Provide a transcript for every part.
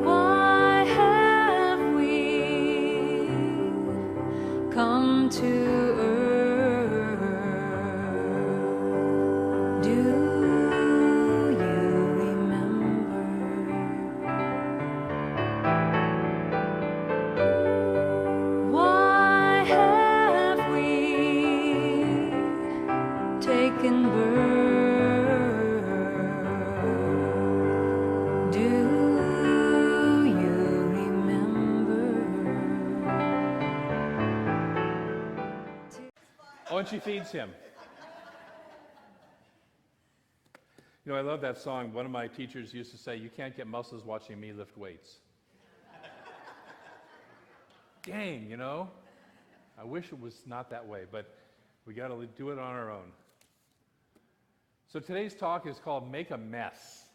Why have we come to earth? Do you remember? Why have we taken birth? Do you remember? Oh, and she feeds him. You know, I love that song. One of my teachers used to say, "You can't get muscles watching me lift weights." Dang, you know? I wish it was not that way, but we got to do it on our own. So today's talk is called Make a Mess.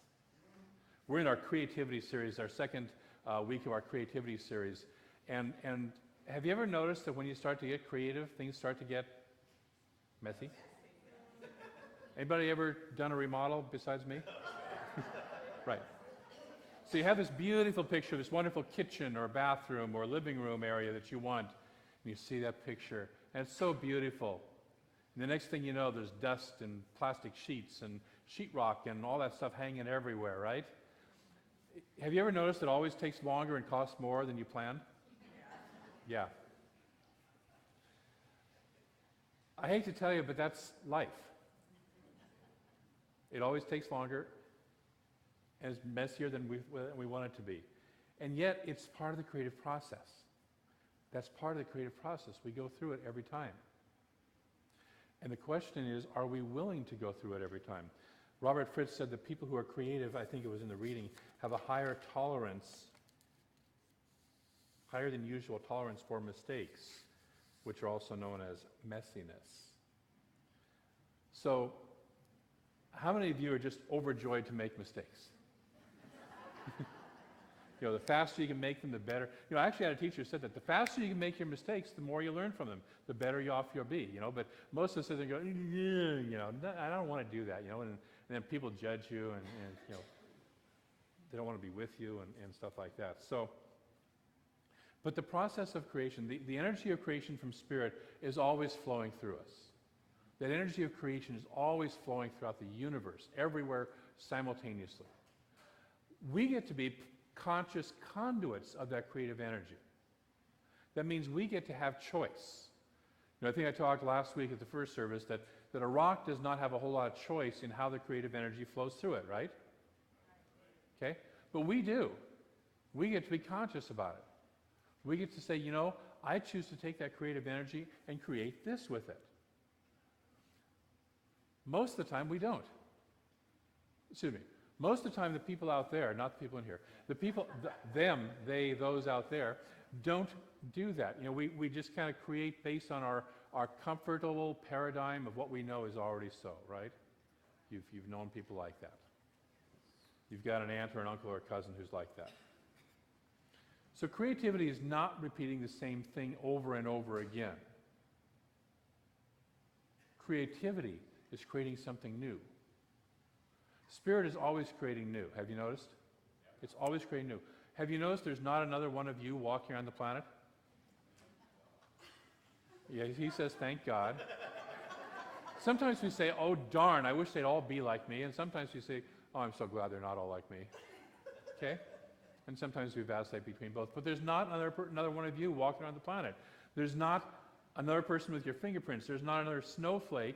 We're in our creativity series, our second week of our creativity series. And have you ever noticed that when you start to get creative, things start to get messy? Anybody ever done a remodel besides me? Right. So you have this beautiful picture, this wonderful kitchen or bathroom or living room area that you want, and you see that picture, and it's so beautiful. And the next thing you know, there's dust and plastic sheets and sheetrock and all that stuff hanging everywhere, right? Have you ever noticed it always takes longer and costs more than you planned? Yeah. I hate to tell you, but that's life. It always takes longer and is messier than we want it to be. And yet, it's part of the creative process. That's part of the creative process. We go through it every time. And the question is, are we willing to go through it every time? Robert Fritz said that people who are creative, I think it was in the reading, have a higher tolerance, higher than usual tolerance for mistakes, which are also known as messiness. So, how many of you are just overjoyed to make mistakes? You know, the faster you can make them, the better. You know, I actually had a teacher who said that the faster you can make your mistakes, the more you learn from them, the better off you'll be, you know. But most of us sit there and go, you know, I don't want to do that, you know, and then people judge you and you know, they don't want to be with you and stuff like that. So, but the process of creation, the energy of creation from Spirit is always flowing through us. That energy of creation is always flowing throughout the universe, everywhere, simultaneously. We get to be conscious conduits of that creative energy. That means we get to have choice. You know, I think I talked last week at the first service that a rock does not have a whole lot of choice in how the creative energy flows through it, right? Okay? But we do. We get to be conscious about it. We get to say, you know, I choose to take that creative energy and create this with it. Most of the time, we don't. Excuse me. Most of the time, the people out there, not the people in here, the people, them, they, those out there, don't do that. You know, we just kind of create based on our comfortable paradigm of what we know is already so, right? You've known people like that. You've got an aunt or an uncle or a cousin who's like that. So creativity is not repeating the same thing over and over again. Creativity is creating something new. Spirit is always creating new. Have you noticed? It's always creating new. Have you noticed there's not another one of you walking around the planet? Yeah, he says, thank God. Sometimes we say, oh darn, I wish they'd all be like me. And sometimes we say, oh, I'm so glad they're not all like me. Okay? And sometimes we vacillate between both. But there's not another one of you walking around the planet. There's not another person with your fingerprints. There's not another snowflake.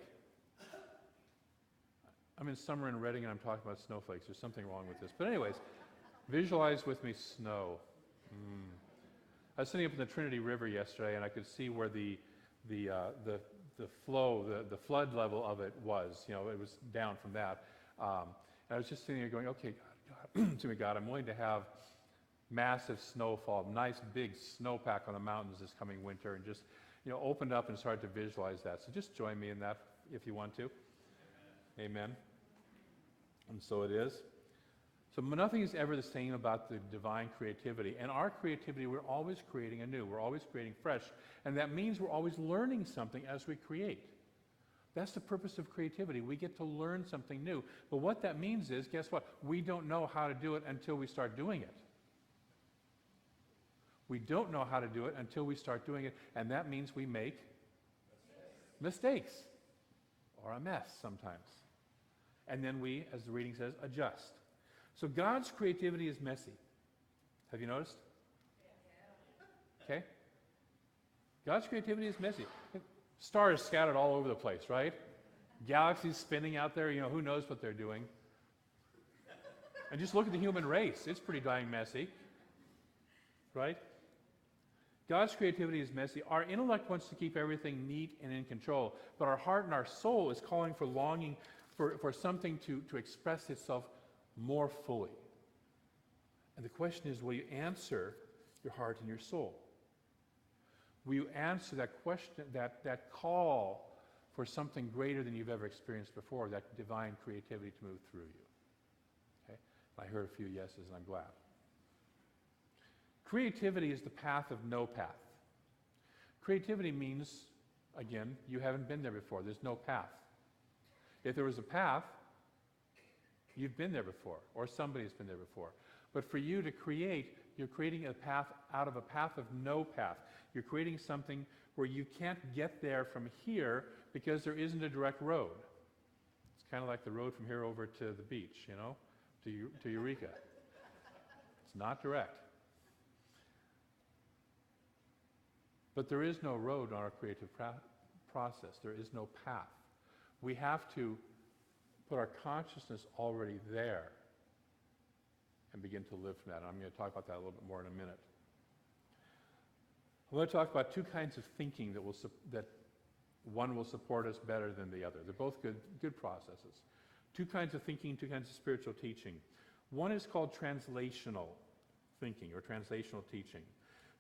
I'm in summer in Reading and I'm talking about snowflakes. There's something wrong with this. But anyways, visualize with me snow. I was sitting up in the Trinity River yesterday and I could see where the flow, the flood level of it was. You know, it was down from that. And I was just sitting there going, okay, God, to me, God, I'm willing to have massive snowfall, nice big snowpack on the mountains this coming winter, and just, you know, opened up and started to visualize that. So just join me in that if you want to. Amen. And so it is. So nothing is ever the same about the divine creativity. And our creativity, we're always creating anew. We're always creating fresh. And that means we're always learning something as we create. That's the purpose of creativity. We get to learn something new. But what that means is, guess what? We don't know how to do it until we start doing it. We don't know how to do it until we start doing it, and that means we make mistakes or a mess sometimes. And then we, as the reading says, adjust. So God's creativity is messy. Have you noticed? Okay? God's creativity is messy. Stars scattered all over the place, right? Galaxies spinning out there, who knows what they're doing. And just look at the human race. It's pretty dying messy, right? God's creativity is messy. Our intellect wants to keep everything neat and in control, but our heart and our soul is calling for longing for something to express itself more fully. And the question is, will you answer your heart and your soul? Will you answer that question, that call for something greater than you've ever experienced before, that divine creativity to move through you? Okay? I heard a few yeses, and I'm glad. Creativity is the path of no path. Creativity means, again, you haven't been there before. There's no path. If there was a path, you've been there before, or somebody's been there before. But for you to create, you're creating a path out of a path of no path. You're creating something where you can't get there from here because there isn't a direct road. It's kind of like the road from here over to the beach, to Eureka. It's not direct. But there is no road on our creative process. There is no path. We have to put our consciousness already there and begin to live from that. And I'm going to talk about that a little bit more in a minute. I'm going to talk about two kinds of thinking that one will support us better than the other. They're both good processes. Two kinds of thinking, two kinds of spiritual teaching. One is called translational thinking or translational teaching.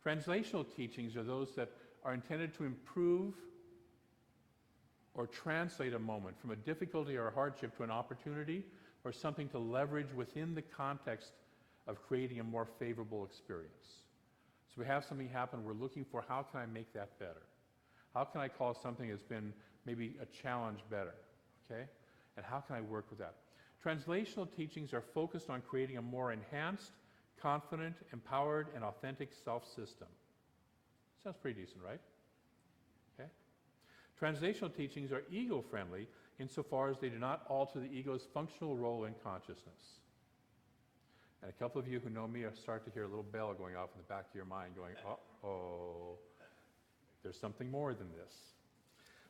Translational teachings are those that are intended to improve or translate a moment from a difficulty or a hardship to an opportunity or something to leverage within the context of creating a more favorable experience. So we have something happen, we're looking for how can I make that better? How can I call something that's been maybe a challenge better? Okay? And how can I work with that? Translational teachings are focused on creating a more enhanced, confident, empowered, and authentic self-system. Sounds pretty decent, right? Okay? Translational teachings are ego-friendly insofar as they do not alter the ego's functional role in consciousness. And a couple of you who know me are starting to hear a little bell going off in the back of your mind going, uh-oh, there's something more than this.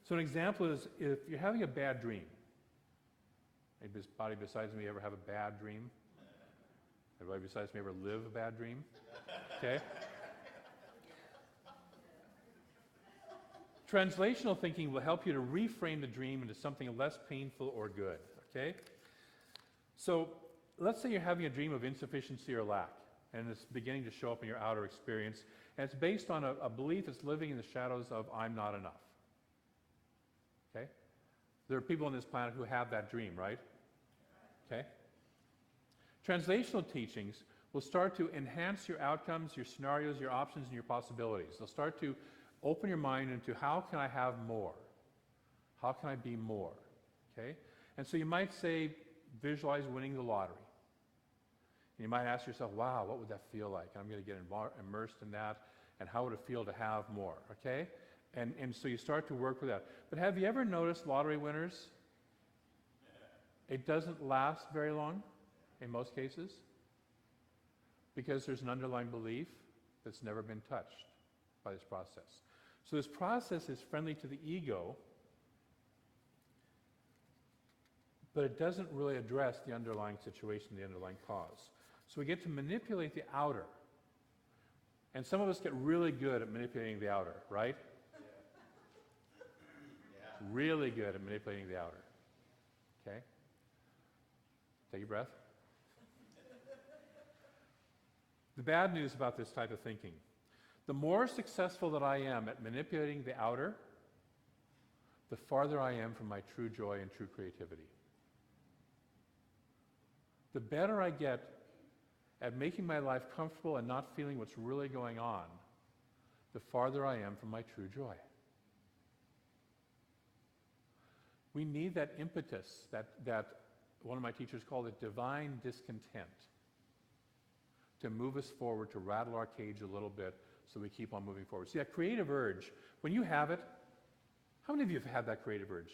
So an example is if you're having a bad dream. Anybody besides me ever have a bad dream? Everybody besides me ever live a bad dream? Okay? Translational thinking will help you to reframe the dream into something less painful or good, okay? So let's say you're having a dream of insufficiency or lack, and it's beginning to show up in your outer experience, and it's based on a belief that's living in the shadows of I'm not enough, okay? There are people on this planet who have that dream, right? Okay? Translational teachings will start to enhance your outcomes, your scenarios, your options, and your possibilities. They'll start to open your mind into how can I have more? How can I be more? Okay? And so you might say, visualize winning the lottery. And you might ask yourself, wow, what would that feel like? I'm going to get immersed in that, and how would it feel to have more? Okay? And so you start to work with that. But have you ever noticed lottery winners? It doesn't last very long in most cases because there's an underlying belief that's never been touched by this process. So this process is friendly to the ego, but it doesn't really address the underlying situation, the underlying cause. So we get to manipulate the outer. And some of us get really good at manipulating the outer, right? Yeah. Really good at manipulating the outer. Okay? Take a breath. The bad news about this type of thinking, the more successful that I am at manipulating the outer, the farther I am from my true joy and true creativity. The better I get at making my life comfortable and not feeling what's really going on, the farther I am from my true joy. We need that impetus, that one of my teachers called it divine discontent, to move us forward, to rattle our cage a little bit so we keep on moving forward. See, that creative urge, when you have it, how many of you have had that creative urge?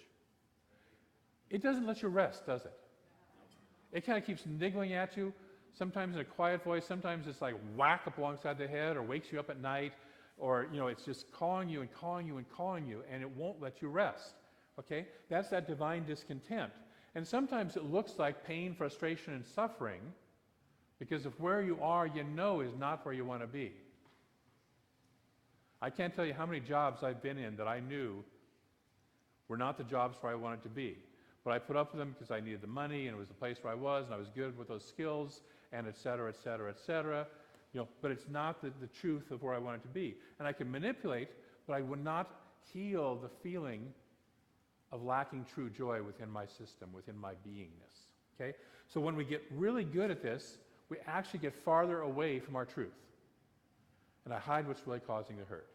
It doesn't let you rest, does it? It kind of keeps niggling at you, sometimes in a quiet voice, sometimes it's like whack up alongside the head or wakes you up at night, or it's just calling you and calling you and calling you, and it won't let you rest. Okay? That's that divine discontent. And sometimes it looks like pain, frustration, and suffering, because of where you are, is not where you want to be. I can't tell you how many jobs I've been in that I knew were not the jobs where I wanted to be. But I put up with them because I needed the money, and it was the place where I was, and I was good with those skills, and et cetera, et cetera, et cetera. But it's not the truth of where I wanted to be. And I can manipulate, but I would not heal the feeling of lacking true joy within my system, within my beingness. Okay? So when we get really good at this, we actually get farther away from our truth. And I hide what's really causing the hurt.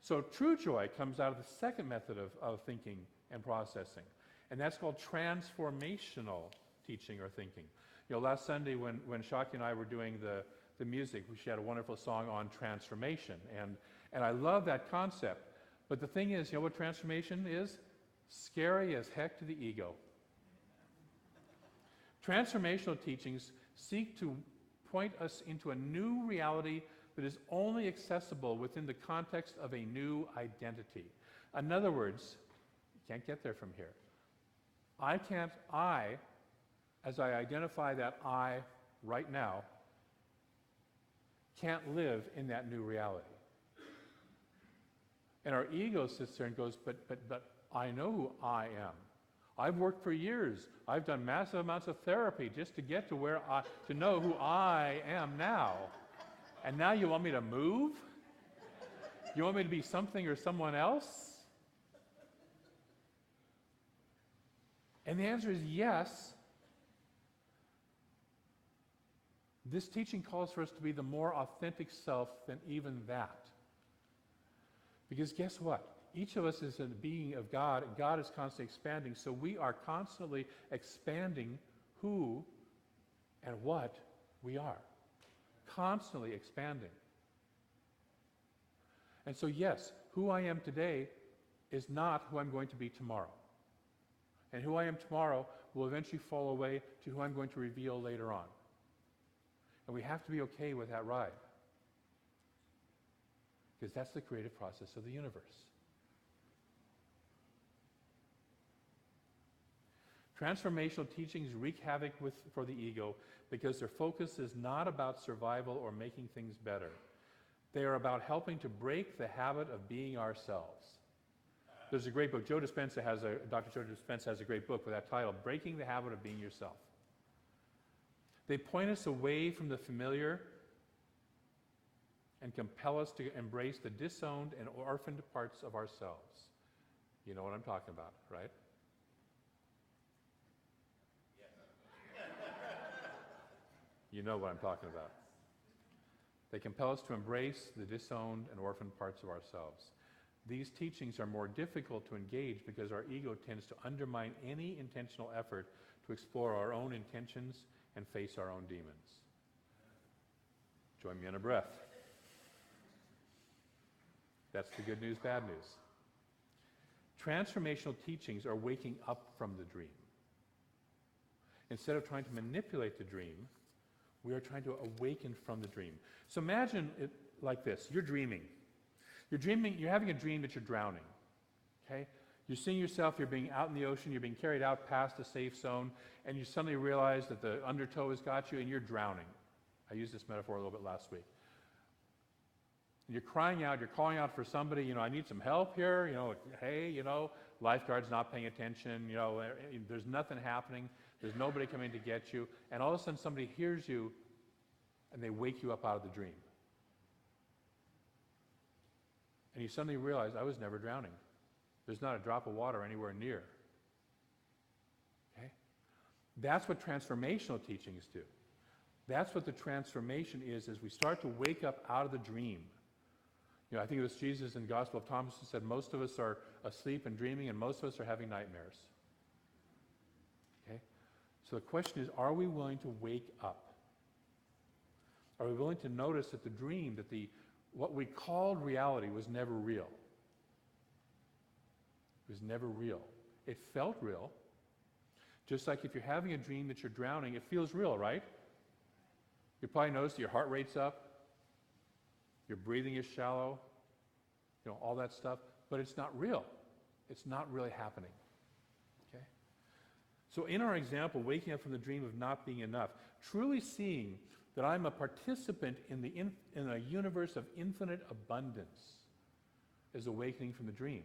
So true joy comes out of the second method of thinking and processing. And that's called transformational teaching or thinking. Last Sunday when Shaki and I were doing the music, she had a wonderful song on transformation. And I love that concept. But the thing is, what transformation is? Scary as heck to the ego. Transformational teachings seek to point us into a new reality that is only accessible within the context of a new identity. In other words, you can't get there from here. As I identify that I right now, can't live in that new reality. And our ego sits there and goes, but I know who I am. I've worked for years. I've done massive amounts of therapy just to get to know who I am now. And now you want me to move? You want me to be something or someone else? And the answer is yes. This teaching calls for us to be the more authentic self than even that. Because guess what? Each of us is a being of God, and God is constantly expanding, so we are constantly expanding who and what we are. Constantly expanding. And so yes, who I am today is not who I'm going to be tomorrow. And who I am tomorrow will eventually fall away to who I'm going to reveal later on. And we have to be okay with that ride. Because that's the creative process of the universe. Transformational teachings wreak havoc for the ego because their focus is not about survival or making things better. They are about helping to break the habit of being ourselves. There's a great book. Dr. Joe Dispenza has a great book with that title, Breaking the Habit of Being Yourself. They point us away from the familiar and compel us to embrace the disowned and orphaned parts of ourselves. You know what I'm talking about, right? You know what I'm talking about. They compel us to embrace the disowned and orphaned parts of ourselves. These teachings are more difficult to engage because our ego tends to undermine any intentional effort to explore our own intentions and face our own demons. Join me in a breath. That's the good news, bad news. Transformational teachings are waking up from the dream. Instead of trying to manipulate the dream, we are trying to awaken from the dream. So imagine it like this. You're dreaming. You're having a dream that you're drowning. Okay? You're seeing yourself, you're being out in the ocean, you're being carried out past a safe zone, and you suddenly realize that the undertow has got you and you're drowning. I used this metaphor a little bit last week. And you're crying out, you're calling out for somebody, I need some help here, hey, lifeguard's not paying attention, there's nothing happening, there's nobody coming to get you, and all of a sudden somebody hears you and they wake you up out of the dream. And you suddenly realize, I was never drowning. There's not a drop of water anywhere near. Okay? That's what transformational teachings do. That's what the transformation is we start to wake up out of the dream. I think it was Jesus in the Gospel of Thomas who said most of us are asleep and dreaming, and most of us are having nightmares. So the question is, are we willing to wake up? Are we willing to notice that the dream, that what we called reality was never real? It was never real. It felt real. Just like if you're having a dream that you're drowning, it feels real, right? You probably notice that your heart rate's up, your breathing is shallow, all that stuff, but it's not real. It's not really happening. Okay? So in our example, waking up from the dream of not being enough, truly seeing that I'm a participant in a universe of infinite abundance is awakening from the dream.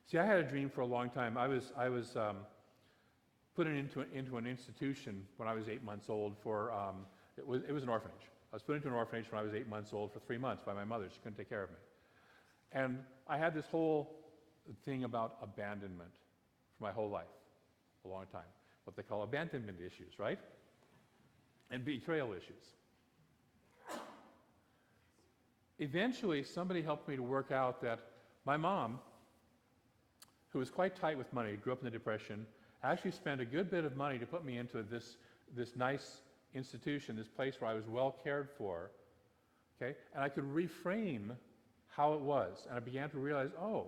See, I had a dream for a long time. I was put into an institution when I was 8 months old for, it was an orphanage. I was put into an orphanage when I was 8 months old for 3 months by my mother. She couldn't take care of me. And I had this whole thing about abandonment for my whole life, a long time. What they call abandonment issues, right? And betrayal issues. Eventually, somebody helped me to work out that my mom, who was quite tight with money, grew up in the Depression, actually spent a good bit of money to put me into this nice institution, this place where I was well cared for, okay? And I could reframe how it was. And I began to realize, oh,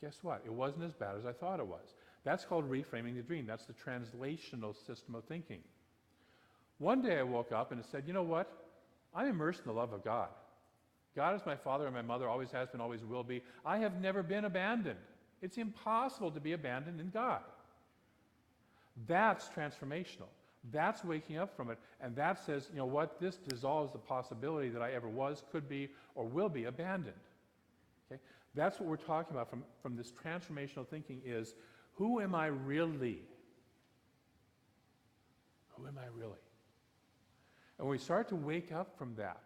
guess what? It wasn't as bad as I thought it was. That's called reframing the dream. That's the translational system of thinking. One day I woke up and it said, you know what? I'm immersed in the love of God. God is my father and my mother, always has been, always will be. I have never been abandoned. It's impossible to be abandoned in God. That's transformational. That's waking up from it. And that says, you know what? This dissolves the possibility that I ever was, could be, or will be abandoned. Okay? That's what we're talking about from this transformational thinking is, who am I really? Who am I really? And when we start to wake up from that,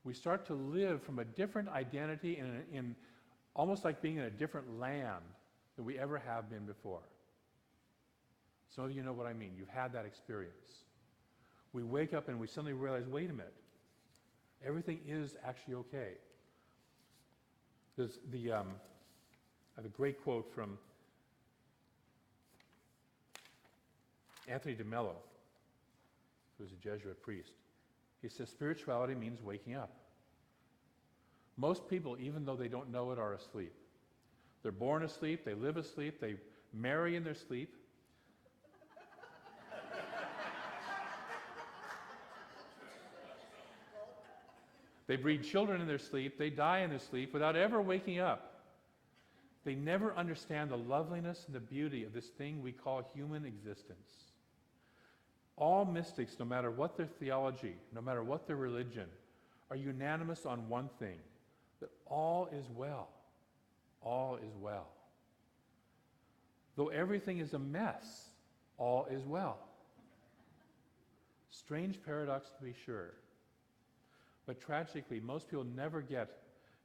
we start to live from a different identity in almost like being in a different land than we ever have been before. Some of you know what I mean. You've had that experience. We wake up and we suddenly realize, wait a minute, everything is actually okay. There's I have a great quote from Anthony de Mello, who was a Jesuit priest. He says, spirituality means waking up. Most people, even though they don't know it, are asleep. They're born asleep, they live asleep, they marry in their sleep. They breed children in their sleep, they die in their sleep without ever waking up. They never understand the loveliness and the beauty of this thing we call human existence. All mystics, no matter what their theology, no matter what their religion, are unanimous on one thing, that all is well. All is well. Though everything is a mess, all is well. Strange paradox to be sure. But tragically, most people never get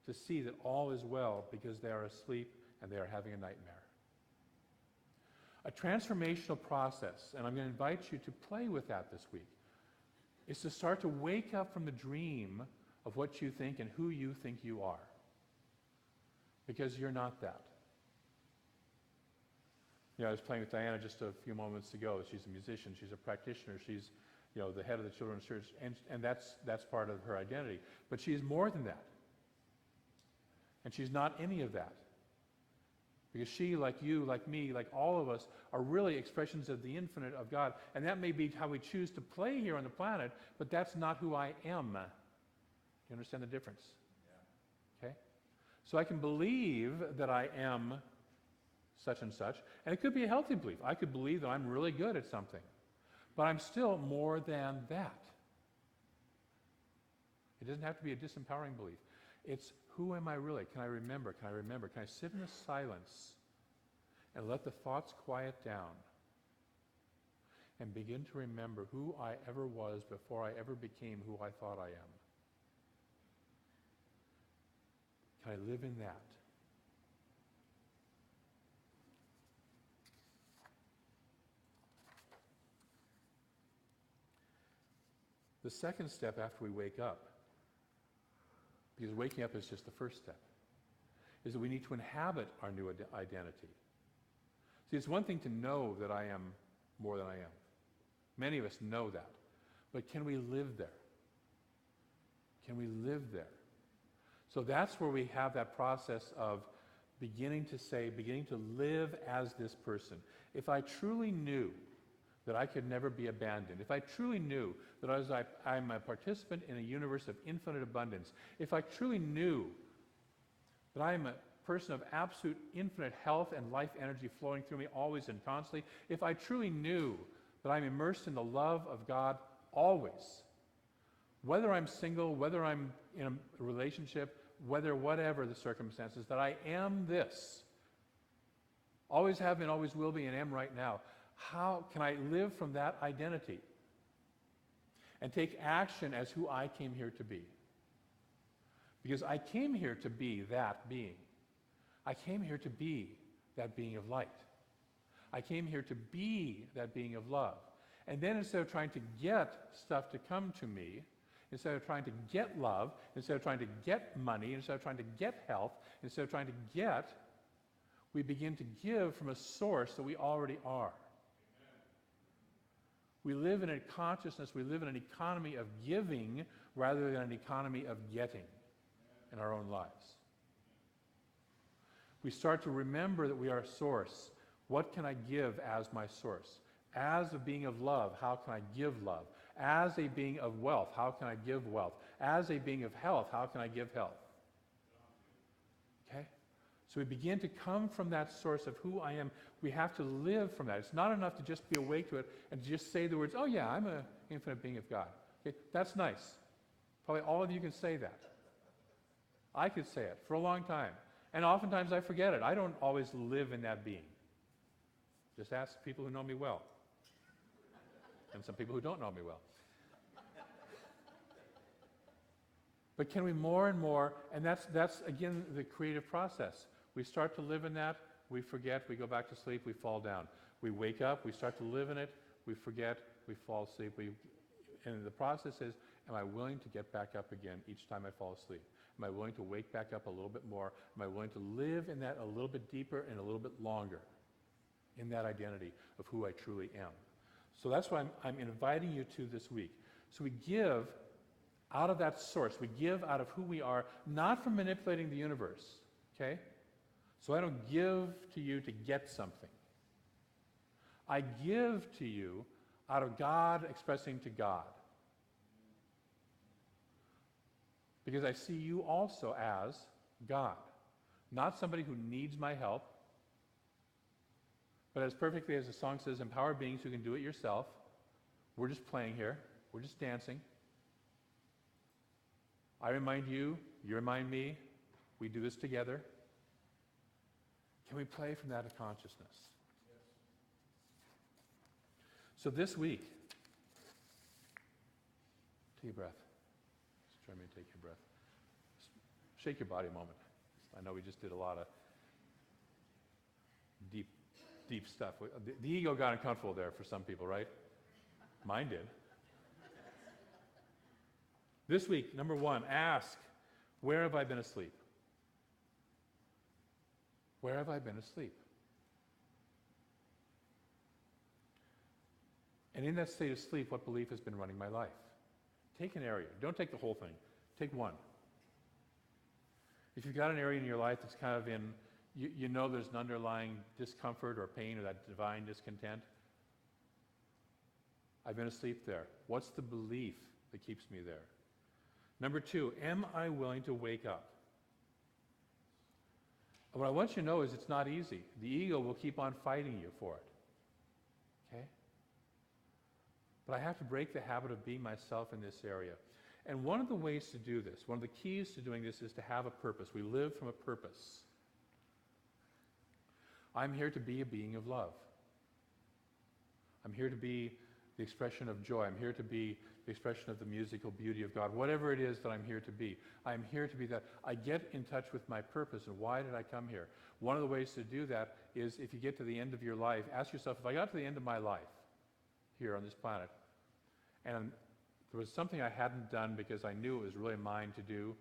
to see that all is well because they are asleep and they are having a nightmare. A transformational process, and I'm going to invite you to play with that this week, is to start to wake up from the dream of what you think and who you think you are. Because you're not that. I was playing with Diana just a few moments ago. She's a musician, she's a practitioner, she's the head of the children's church, and that's part of her identity. But she's more than that. And she's not any of that. Because she, like you, like me, like all of us, are really expressions of the infinite of God. And that may be how we choose to play here on the planet, but that's not who I am. You understand the difference? Yeah. Okay? So I can believe that I am such and such, and it could be a healthy belief. I could believe that I'm really good at something, but I'm still more than that. It doesn't have to be a disempowering belief. It's, who am I really? Can I remember? Can I remember? Can I sit in the silence and let the thoughts quiet down and begin to remember who I ever was before I ever became who I thought I am? Can I live in that? The second step after we wake up, because waking up is just the first step, is that we need to inhabit our new identity. See, it's one thing to know that I am more than I am. Many of us know that. But can we live there? Can we live there? So that's where we have that process of beginning to live as this person. If I truly knew that I could never be abandoned, if I truly knew that I'm a participant in a universe of infinite abundance, if I truly knew that I am a person of absolute infinite health and life energy flowing through me always and constantly, if I truly knew that I'm immersed in the love of God always, whether I'm single, whether I'm in a relationship, whether whatever the circumstances, that I am this, always have been, always will be, and am right now, how can I live from that identity and take action as who I came here to be? Because I came here to be that being. I came here to be that being of light. I came here to be that being of love. And then instead of trying to get stuff to come to me, instead of trying to get love, instead of trying to get money, instead of trying to get health, instead of trying to get, we begin to give from a source that we already are. We live in a consciousness, we live in an economy of giving rather than an economy of getting in our own lives. We start to remember that we are a source. What can I give as my source? As a being of love, how can I give love? As a being of wealth, how can I give wealth? As a being of health, how can I give health? Okay? So we begin to come from that source of who I am. We have to live from that. It's not enough to just be awake to it and to just say the words, oh yeah, I'm an infinite being of God. Okay? That's nice. Probably all of you can say that. I could say it for a long time. And oftentimes I forget it. I don't always live in that being. Just ask people who know me well. And some people who don't know me well. But can we more and more, and that's again the creative process. We start to live in that, we forget, we go back to sleep, we fall down. We wake up, we start to live in it, we forget, we fall asleep. And the process is, am I willing to get back up again each time I fall asleep? Am I willing to wake back up a little bit more? Am I willing to live in that a little bit deeper and a little bit longer in that identity of who I truly am? So that's what I'm inviting you to this week. So we give out of that source. We give out of who we are, not from manipulating the universe, okay? So I don't give to you to get something. I give to you out of God expressing to God. Because I see you also as God. Not somebody who needs my help, but as perfectly as the song says, empowered beings who can do it yourself. We're just playing here. We're just dancing. I remind you, you remind me. We do this together. Can we play from that consciousness? Yes. So this week, take a breath. Just try me to take your breath. Shake your body a moment. I know we just did a lot of deep stuff. The ego got uncomfortable there for some people, right? Mine did. This week, number one, ask, where have I been asleep? Where have I been asleep? And in that state of sleep, what belief has been running my life? Take an area. Don't take the whole thing. Take one. If you've got an area in your life that's kind of in, you know there's an underlying discomfort or pain or that divine discontent, I've been asleep there. What's the belief that keeps me there? Number two, am I willing to wake up? And what I want you to know is it's not easy. The ego will keep on fighting you for it. Okay? But I have to break the habit of being myself in this area. And one of the ways to do this, one of the keys to doing this is to have a purpose. We live from a purpose. I'm here to be a being of love. I'm here to be the expression of joy. I'm here to be the expression of the musical beauty of God. Whatever it is that I'm here to be, I'm here to be that. I get in touch with my purpose and why did I come here? One of the ways to do that is if you get to the end of your life, ask yourself, if I got to the end of my life here on this planet, and there was something I hadn't done because I knew it was really mine to do,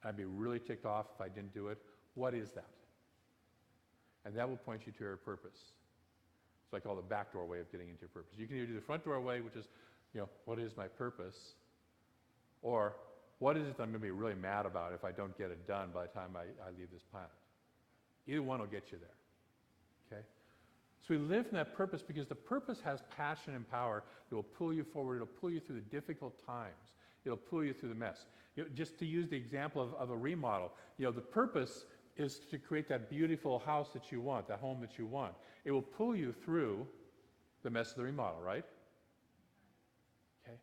I'd be really ticked off if I didn't do it. What is that? And that will point you to your purpose. It's what I call the backdoor way of getting into your purpose. You can either do the front door way, which is, what is my purpose? Or what is it that I'm going to be really mad about if I don't get it done by the time I leave this planet? Either one will get you there. Okay? So we live in that purpose because the purpose has passion and power that will pull you forward. It'll pull you through the difficult times. It'll pull you through the mess. Just to use the example of a remodel, the purpose is to create that beautiful house that you want, that home that you want. It will pull you through the mess of the remodel, right? Okay?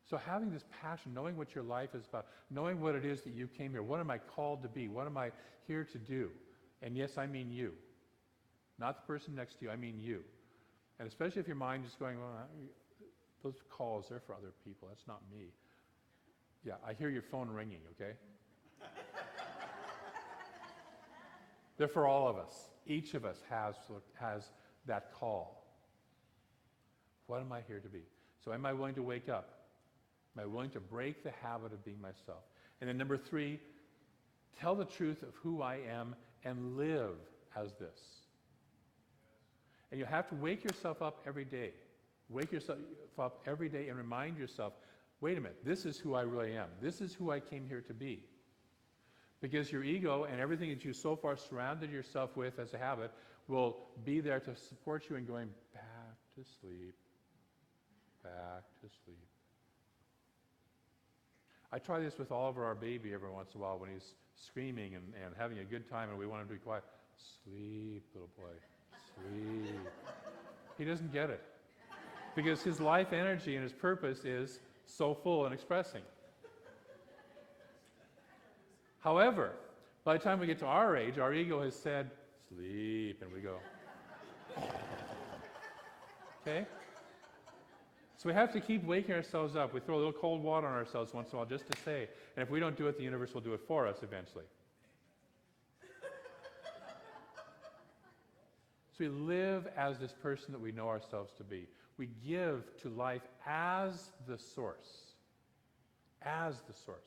So having this passion, knowing what your life is about, knowing what it is that you came here, what am I called to be? What am I here to do? And yes, I mean you. Not the person next to you, I mean you. And especially if your mind is going, well, those calls, they're for other people, that's not me. Yeah, I hear your phone ringing, okay? They're for all of us. Each of us has that call. What am I here to be? So am I willing to wake up? Am I willing to break the habit of being myself? And then number 3, tell the truth of who I am and live as this. And you have to wake yourself up every day. Wake yourself up every day and remind yourself, wait a minute, this is who I really am. This is who I came here to be. Because your ego and everything that you so far surrounded yourself with as a habit will be there to support you in going back to sleep, back to sleep. I try this with Oliver, our baby, every once in a while when he's screaming and having a good time and we want him to be quiet. Sleep, little boy, sleep. He doesn't get it. Because his life energy and his purpose is so full and expressing. However, by the time we get to our age, our ego has said, sleep, and we go. Okay? So we have to keep waking ourselves up. We throw a little cold water on ourselves once in a while just to say, and if we don't do it, the universe will do it for us eventually. So we live as this person that we know ourselves to be. We give to life as the source. As the source.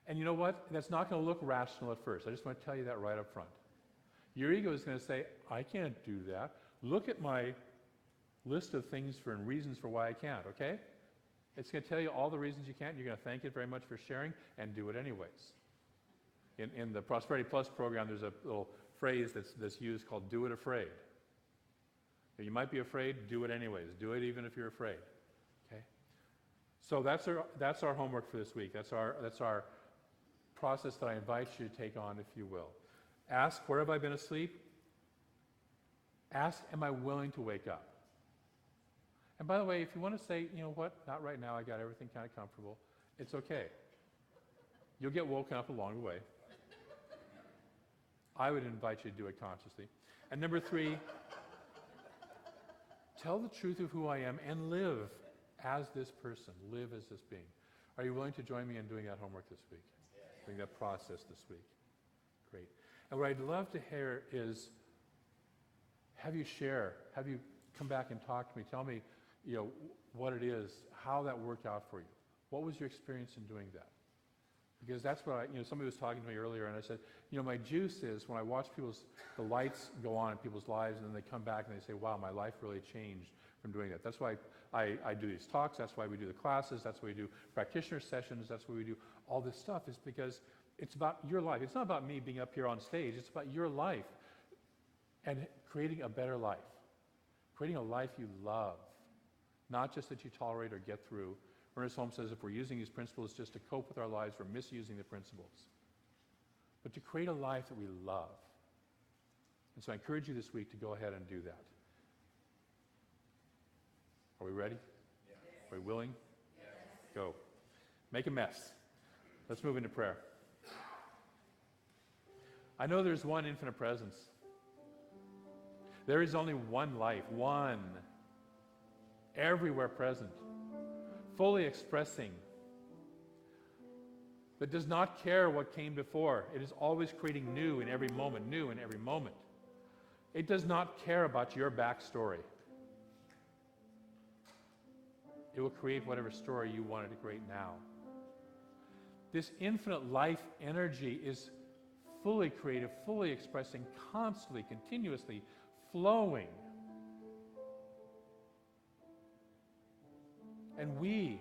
And you know what? That's not going to look rational at first. I just want to tell you that right up front. Your ego is going to say, I can't do that. Look at my list of things and reasons for why I can't, okay? It's going to tell you all the reasons you can't. You're going to thank it very much for sharing and do it anyways. In the Prosperity Plus program, there's a little phrase that's used called do it afraid. You might be afraid, do it anyways. Do it even if you're afraid, okay? So that's our homework for this week. That's our process that I invite you to take on, if you will. Ask, where have I been asleep? Ask, am I willing to wake up? And by the way, if you want to say, you know what, not right now, I got everything kind of comfortable, it's okay. You'll get woken up along the way. I would invite you to do it consciously. And number 3, tell the truth of who I am and live as this person, live as this being. Are you willing to join me in doing that homework this week? Doing that process this week? Great. And what I'd love to hear is, have you come back and talk to me, tell me, what it is, how that worked out for you. What was your experience in doing that? Because that's what somebody was talking to me earlier, and I said, my juice is when I watch the lights go on in people's lives, and then they come back and they say, wow, my life really changed from doing that. That's why I do these talks, that's why we do the classes, that's why we do practitioner sessions, that's why we do all this stuff, is because it's about your life. It's not about me being up here on stage, it's about your life and creating a better life. Creating a life you love, not just that you tolerate or get through. Ernest Holmes says if we're using these principles just to cope with our lives, we're misusing the principles. But to create a life that we love. And so I encourage you this week to go ahead and do that. Are we ready? Yes. Are we willing? Yes. Go. Make a mess. Let's move into prayer. I know there's one infinite presence. There is only one life, one, everywhere present, fully expressing, that does not care what came before. It is always creating new in every moment, new in every moment. It does not care about your backstory. It will create whatever story you wanted to create now. This infinite life energy is fully creative, fully expressing, constantly, continuously flowing. And we,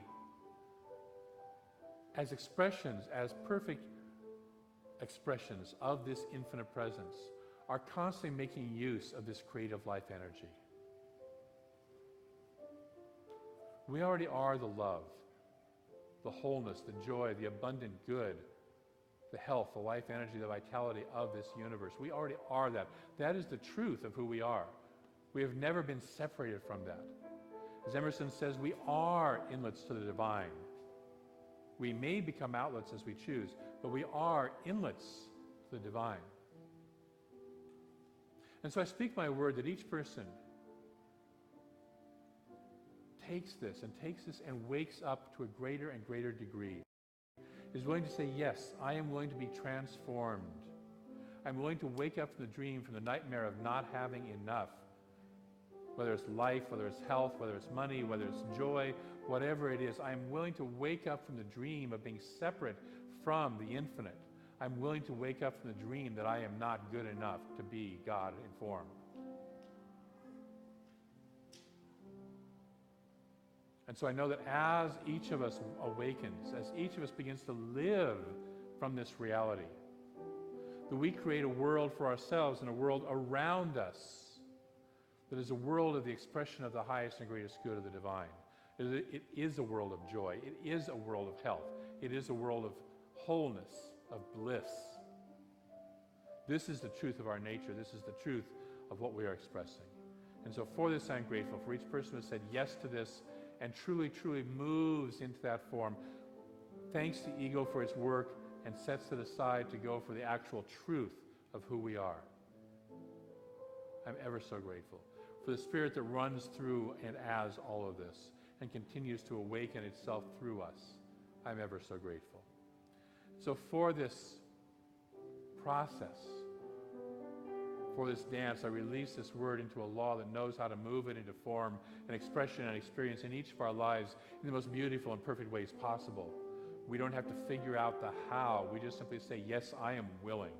as expressions, as perfect expressions of this infinite presence, are constantly making use of this creative life energy. We already are the love, the wholeness, the joy, the abundant good, the health, the life energy, the vitality of this universe. We already are that. That is the truth of who we are. We have never been separated from that. As Emerson says, we are inlets to the divine. We may become outlets as we choose, but we are inlets to the divine. And so I speak my word that each person takes this and wakes up to a greater and greater degree, is willing to say, yes, I am willing to be transformed. I'm willing to wake up from the dream, from the nightmare of not having enough. Whether it's life, whether it's health, whether it's money, whether it's joy, whatever it is, I'm willing to wake up from the dream of being separate from the infinite. I'm willing to wake up from the dream that I am not good enough to be God in form. And so I know that as each of us awakens, as each of us begins to live from this reality, that we create a world for ourselves and a world around us that is a world of the expression of the highest and greatest good of the divine. It is a world of joy. It is a world of health. It is a world of wholeness, of bliss. This is the truth of our nature. This is the truth of what we are expressing. And so for this, I'm grateful for each person who said yes to this and truly, truly moves into that form. Thanks to ego for its work and sets it aside to go for the actual truth of who we are. I'm ever so grateful for the spirit that runs through and as all of this and continues to awaken itself through us. I'm ever so grateful. So for this process, for this dance, I release this word into a law that knows how to move it into form and expression and experience in each of our lives in the most beautiful and perfect ways possible. We don't have to figure out the how. We just simply say, yes, I am willing.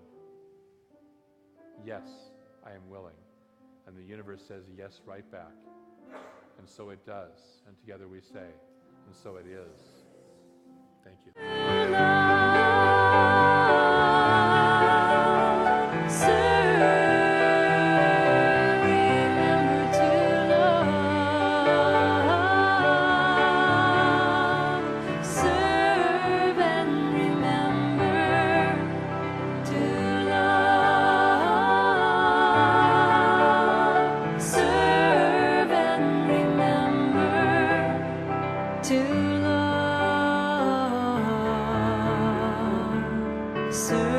Yes, I am willing. And the universe says yes right back. And so it does. And together we say, and so it is. Thank you. To love, serve.